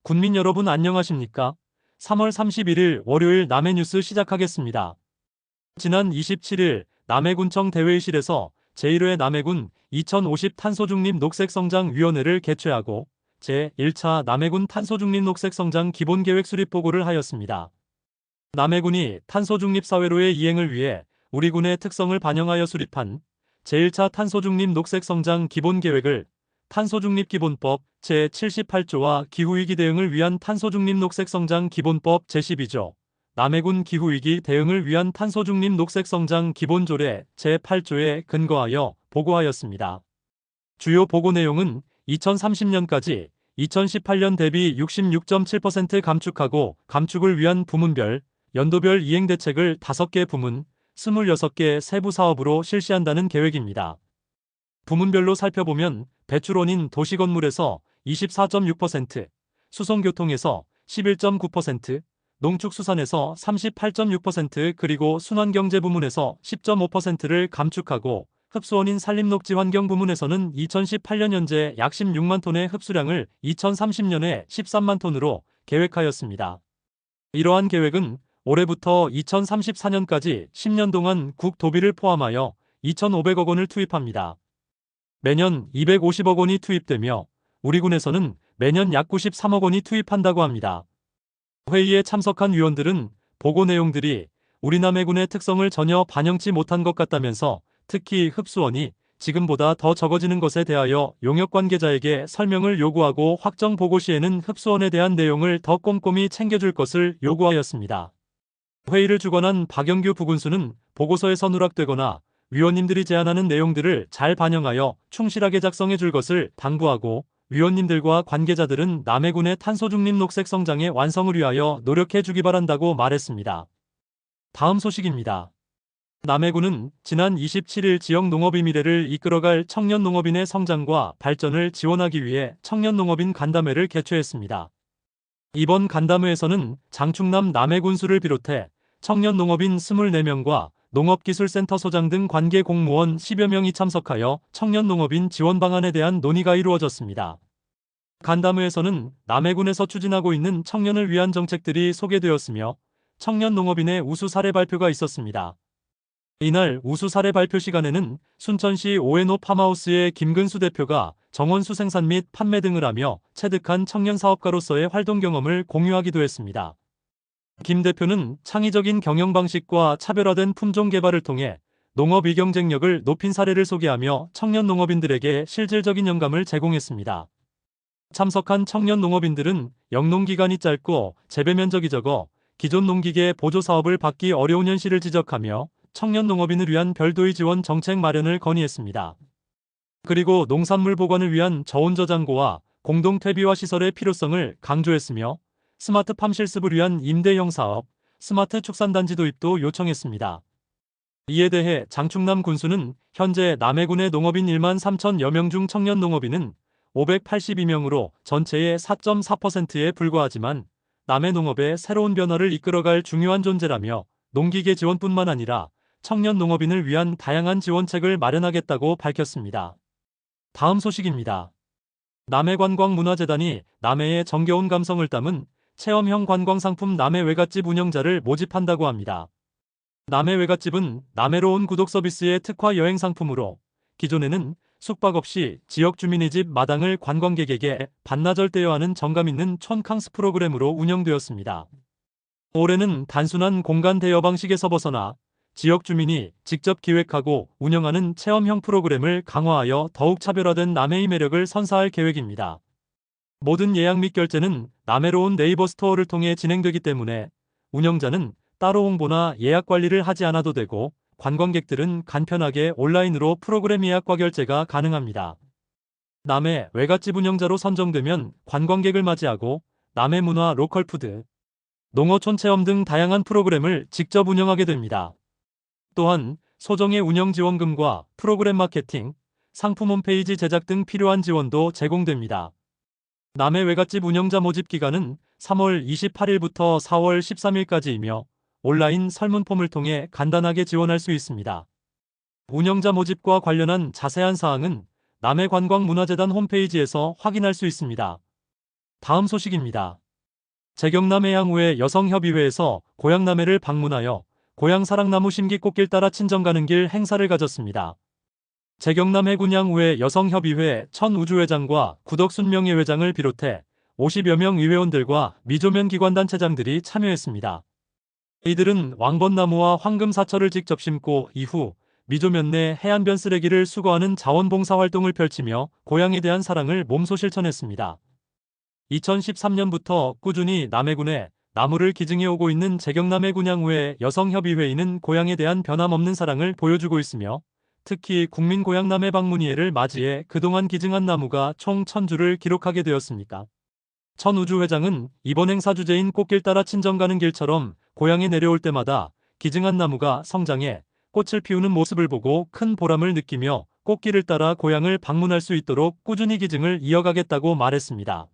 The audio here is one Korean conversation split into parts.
국민 여러분 안녕하십니까? 3월 31일 월요일 남해 뉴스 시작하겠습니다. 지난 27일 남해군청 대회의실에서 제1회 남해군 2050 탄소중립 녹색성장위원회를 개최하고 제1차 남해군 탄소중립 녹색성장 기본계획 수립 보고를 하였습니다. 남해군이 탄소중립 사회로의 이행을 위해 우리 군의 특성을 반영하여 수립한 제1차 탄소중립 녹색성장 기본계획을 탄소중립기본법 제78조와 기후위기 대응을 위한 탄소중립 녹색성장 기본법 제12조, 남해군 기후위기 대응을 위한 탄소중립 녹색성장 기본조례 제8조에 근거하여 보고하였습니다. 주요 보고 내용은 2030년까지 2018년 대비 66.7% 감축하고 감축을 위한 부문별, 연도별 이행 대책을 5개 부문, 26개 세부 사업으로 실시한다는 계획입니다. 부문별로 살펴보면 배출원인 도시건물에서 24.6%, 수송교통에서 11.9%, 농축수산에서 38.6% 그리고 순환경제 부문에서 10.5%를 감축하고 흡수원인 산림녹지환경 부문에서는 2018년 현재 약 16만 톤의 흡수량을 2030년에 13만 톤으로 계획하였습니다. 이러한 계획은 올해부터 2034년까지 10년 동안 국도비를 포함하여 2,500억 원을 투입합니다. 매년 250억 원이 투입되며 우리 군에서는 매년 약 93억 원이 투입한다고 합니다. 회의에 참석한 위원들은 보고 내용들이 우리 남해군의 특성을 전혀 반영치 못한 것 같다면서 특히 흡수원이 지금보다 더 적어지는 것에 대하여 용역 관계자에게 설명을 요구하고 확정 보고 시에는 흡수원에 대한 내용을 더 꼼꼼히 챙겨줄 것을 요구하였습니다. 회의를 주관한 박영규 부군수는 보고서에서 누락되거나 위원님들이 제안하는 내용들을 잘 반영하여 충실하게 작성해 줄 것을 당부하고 위원님들과 관계자들은 남해군의 탄소중립 녹색성장의 완성을 위하여 노력해 주기 바란다고 말했습니다. 다음 소식입니다. 남해군은 지난 27일 지역 농업의 미래를 이끌어갈 청년 농업인의 성장과 발전을 지원하기 위해 청년농업인 간담회를 개최했습니다. 이번 간담회에서는 장충남 남해군수를 비롯해 청년 농업인 24명과 농업기술센터 소장 등 관계 공무원 10여 명이 참석하여 청년 농업인 지원 방안에 대한 논의가 이루어졌습니다. 간담회에서는 남해군에서 추진하고 있는 청년을 위한 정책들이 소개되었으며 청년 농업인의 우수 사례 발표가 있었습니다. 이날 우수 사례 발표 시간에는 순천시 오에노 팜하우스의 김근수 대표가 정원수 생산 및 판매 등을 하며 체득한 청년 사업가로서의 활동 경험을 공유하기도 했습니다. 김 대표는 창의적인 경영 방식과 차별화된 품종 개발을 통해 농업 이경쟁력을 높인 사례를 소개하며 청년 농업인들에게 실질적인 영감을 제공했습니다. 참석한 청년 농업인들은 영농 기간이 짧고 재배 면적이 적어 기존 농기계 보조 사업을 받기 어려운 현실을 지적하며 청년 농업인을 위한 별도의 지원 정책 마련을 건의했습니다. 그리고 농산물 보관을 위한 저온 저장고와 공동 퇴비화 시설의 필요성을 강조했으며 스마트팜 실습을 위한 임대형 사업, 스마트 축산단지 도입도 요청했습니다. 이에 대해 장충남 군수는 현재 남해군의 농업인 1만 3천여 명 중 청년 농업인은 582명으로 전체의 4.4%에 불과하지만 남해 농업의 새로운 변화를 이끌어갈 중요한 존재라며 농기계 지원뿐만 아니라 청년 농업인을 위한 다양한 지원책을 마련하겠다고 밝혔습니다. 다음 소식입니다. 남해관광문화재단이 남해의 정겨운 감성을 담은 체험형 관광상품 남해 외갓집 운영자를 모집한다고 합니다. 남해 외갓집은 남해로 온 구독 서비스의 특화 여행 상품으로 기존에는 숙박 없이 지역 주민의 집 마당을 관광객에게 반나절 떼어하는 정감 있는 촌캉스 프로그램으로 운영되었습니다. 올해는 단순한 공간 대여 방식에서 벗어나 지역 주민이 직접 기획하고 운영하는 체험형 프로그램을 강화하여 더욱 차별화된 남해의 매력을 선사할 계획입니다. 모든 예약 및 결제는 남해로 온 네이버 스토어를 통해 진행되기 때문에 운영자는 따로 홍보나 예약 관리를 하지 않아도 되고 관광객들은 간편하게 온라인으로 프로그램 예약과 결제가 가능합니다. 남해 외갓집 운영자로 선정되면 관광객을 맞이하고 남해 문화 로컬푸드, 농어촌 체험 등 다양한 프로그램을 직접 운영하게 됩니다. 또한 소정의 운영 지원금과 프로그램 마케팅, 상품 홈페이지 제작 등 필요한 지원도 제공됩니다. 남해 외갓집 운영자 모집 기간은 3월 28일부터 4월 13일까지이며 온라인 설문폼을 통해 간단하게 지원할 수 있습니다. 운영자 모집과 관련한 자세한 사항은 남해관광문화재단 홈페이지에서 확인할 수 있습니다. 다음 소식입니다. 재경남해양후회 여성협의회에서 고향남해를 방문하여 고향사랑나무 심기 꽃길 따라 친정 가는 길 행사를 가졌습니다. 재경남해군양후회 여성협의회 천우주회장과 구덕순명예 회장을 비롯해 50여 명 의회원들과 미조면 기관단체장들이 참여했습니다. 이들은 왕벚나무와 황금사철을 직접 심고 이후 미조면 내 해안변 쓰레기를 수거하는 자원봉사 활동을 펼치며 고향에 대한 사랑을 몸소 실천했습니다. 2013년부터 꾸준히 남해군에 나무를 기증해 오고 있는 재경남해군양후회 여성협의회는 고향에 대한 변함없는 사랑을 보여주고 있으며 특히 국민고향남해 방문의회를 맞이해 그동안 기증한 나무가 총 1000주를 기록하게 되었습니다. 천우주 회장은 이번 행사 주제인 꽃길 따라 친정 가는 길처럼 고향에 내려올 때마다 기증한 나무가 성장해 꽃을 피우는 모습을 보고 큰 보람을 느끼며 꽃길을 따라 고향을 방문할 수 있도록 꾸준히 기증을 이어가겠다고 말했습니다.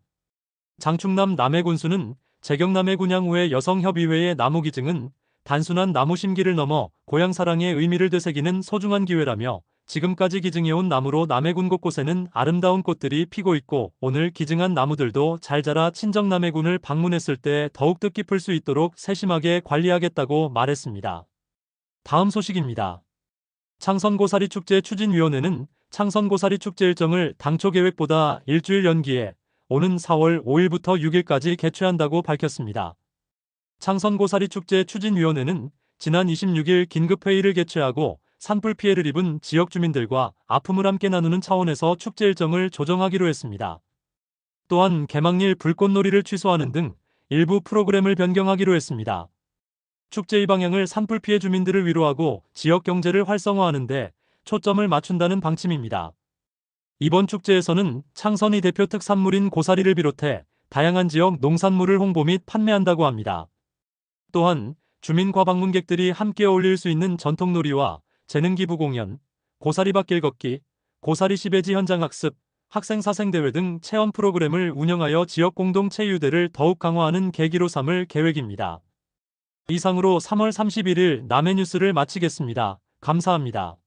장충남 남해군수는 재경남해군양후회 여성협의회의 나무 기증은 단순한 나무 심기를 넘어 고향 사랑의 의미를 되새기는 소중한 기회라며 지금까지 기증해온 나무로 남해군 곳곳에는 아름다운 꽃들이 피고 있고 오늘 기증한 나무들도 잘 자라 친정 남해군을 방문했을 때 더욱 뜻깊을 수 있도록 세심하게 관리하겠다고 말했습니다. 다음 소식입니다. 창선고사리 축제 추진위원회는 창선고사리 축제 일정을 당초 계획보다 일주일 연기해 오는 4월 5일부터 6일까지 개최한다고 밝혔습니다. 창선고사리 축제 추진위원회는 지난 26일 긴급회의를 개최하고 산불 피해를 입은 지역 주민들과 아픔을 함께 나누는 차원에서 축제 일정을 조정하기로 했습니다. 또한 개막일 불꽃놀이를 취소하는 등 일부 프로그램을 변경하기로 했습니다. 축제의 방향을 산불 피해 주민들을 위로하고 지역 경제를 활성화하는 데 초점을 맞춘다는 방침입니다. 이번 축제에서는 창선이 대표 특산물인 고사리를 비롯해 다양한 지역 농산물을 홍보 및 판매한다고 합니다. 또한 주민 과방문객들이 함께 어울릴 수 있는 전통놀이와 재능기부 공연, 고사리밭길 걷기, 고사리 시베지 현장 학습, 학생 사생대회 등 체험 프로그램을 운영하여 지역 공동체 유대를 더욱 강화하는 계기로 삼을 계획입니다. 이상으로 3월 31일 남해뉴스를 마치겠습니다. 감사합니다.